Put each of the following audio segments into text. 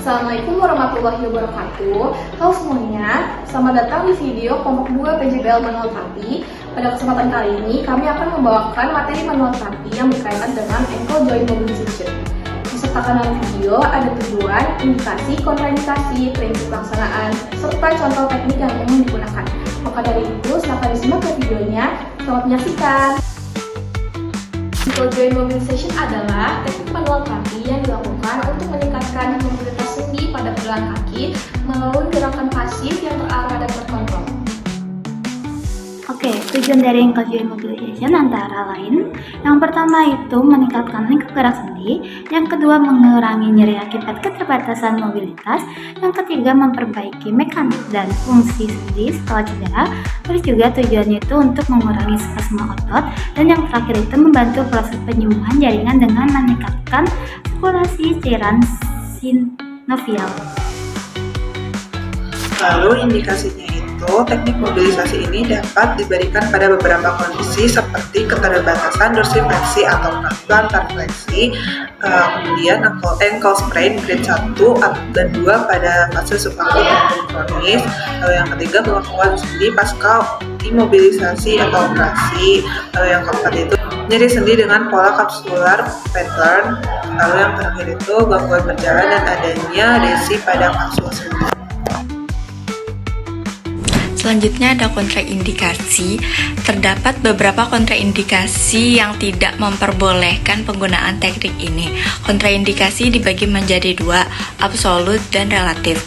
Assalamualaikum warahmatullahi wabarakatuh. Halo semuanya, selamat datang di video kelompok 2 PJBL manual terapi. Pada kesempatan kali ini, kami akan membawakan materi manual terapi yang berkaitan dengan ankle joint mobilization. Beserta dalam video ada tujuan, indikasi, kontraindikasi, prinsip pelaksanaan, serta contoh teknik yang umum digunakan. Maka dari itu, silakan disimak ke videonya. Selamat menyaksikan. Ankle joint mobilization adalah teknik manual terapi yang dilakukan untuk meningkatkan mobilitas sendi pada pergelangan kaki melalui gerakan pasif yang terarah dan terkontrol. Oke, tujuan dari ankle joint mobilization antara lain, yang pertama itu meningkatkan lingkup gerak sendi, yang kedua mengurangi nyeri akibat keterbatasan mobilitas, yang ketiga memperbaiki mekanik dan fungsi sendi setelah cedera, terus juga tujuannya itu untuk mengurangi spasme otot, dan yang terakhir itu membantu proses penyembuhan jaringan dengan meningkatkan sirkulasi cairan sinovial. Lalu indikasinya itu, teknik mobilisasi ini dapat diberikan pada beberapa kondisi seperti keterbatasan dorsifleksi atau plantar fleksi, kemudian ankle sprain grade 1 dan 2 pada fase subakut kronis, lalu yang ketiga pengakuan sendi pasca imobilisasi atau operasi, lalu yang keempat itu nyeri sendi dengan pola kapsular pattern, lalu yang terakhir itu gangguan berjalan dan adanya lesi pada kapsul sendi. Selanjutnya ada kontraindikasi. Terdapat beberapa kontraindikasi yang tidak memperbolehkan penggunaan teknik ini. Kontraindikasi dibagi menjadi dua, absolut dan relatif.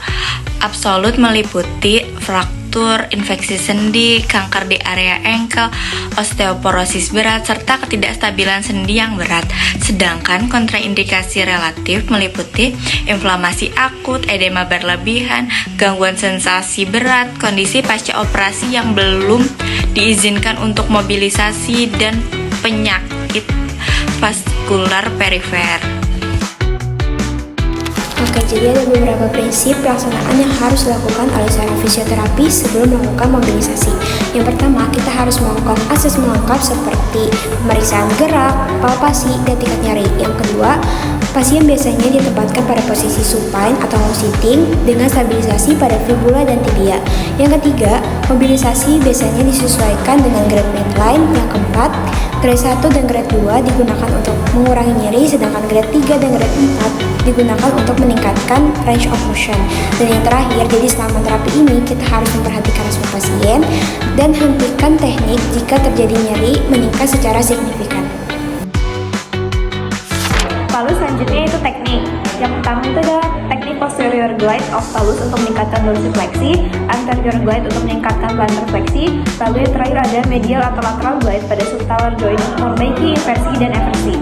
Absolut meliputi fraktur, infeksi sendi, kanker di area ankle, osteoporosis berat, serta ketidakstabilan sendi yang berat. Sedangkan kontraindikasi relatif meliputi inflamasi akut, edema berlebihan, gangguan sensasi berat, kondisi pasca operasi yang belum diizinkan untuk mobilisasi, dan penyakit vaskular perifer. Oke, jadi ada beberapa prinsip pelaksanaan yang harus dilakukan oleh seorang fisioterapi sebelum melakukan mobilisasi. Yang pertama, kita harus melakukan asesmen lengkap seperti pemeriksaan gerak, palpasi, dan tingkat nyeri. Yang kedua, pasien biasanya ditempatkan pada posisi supine atau low sitting dengan stabilisasi pada fibula dan tibia. Yang ketiga, mobilisasi biasanya disesuaikan dengan grade midline. Yang keempat, grade 1 dan grade 2 digunakan untuk mengurangi nyeri, sedangkan grade 3 dan grade 4 digunakan untuk meningkatkan range of motion. Dan yang terakhir, jadi selama terapi ini kita harus memperhatikan respon pasien dan hentikan teknik jika terjadi nyeri meningkat secara signifikan. Lalu selanjutnya itu teknik. Yang pertama itu adalah teknik posterior glide of talus untuk meningkatkan dorsifleksi, anterior glide untuk meningkatkan plantar fleksi, lalu yang terakhir ada medial atau lateral glide pada subtalar joint untuk memperbaiki inversi dan eversi.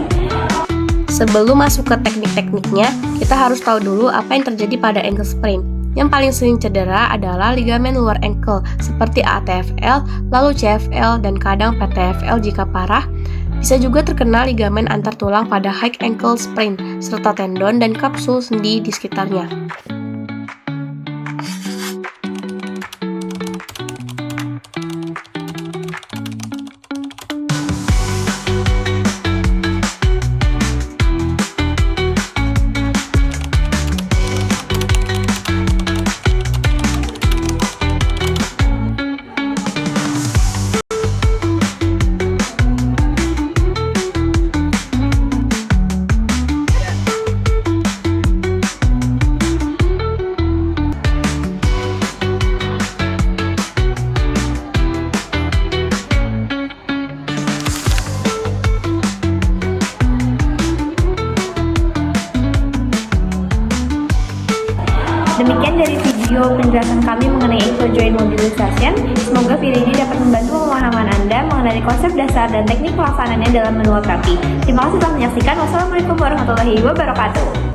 Sebelum masuk ke teknik-tekniknya, kita harus tahu dulu apa yang terjadi pada ankle sprain. Yang paling sering cedera adalah ligamen luar ankle seperti ATFL, lalu CFL, dan kadang PTFL jika parah. Bisa juga terkena ligamen antar tulang pada high ankle sprain, serta tendon dan kapsul sendi di sekitarnya. Demikian dari video penjelasan kami mengenai ankle joint mobilization. Semoga video ini dapat membantu pemahaman Anda mengenai konsep dasar dan teknik pelaksanaannya dalam manual terapi. Terima kasih telah menyaksikan. Wassalamualaikum warahmatullahi wabarakatuh.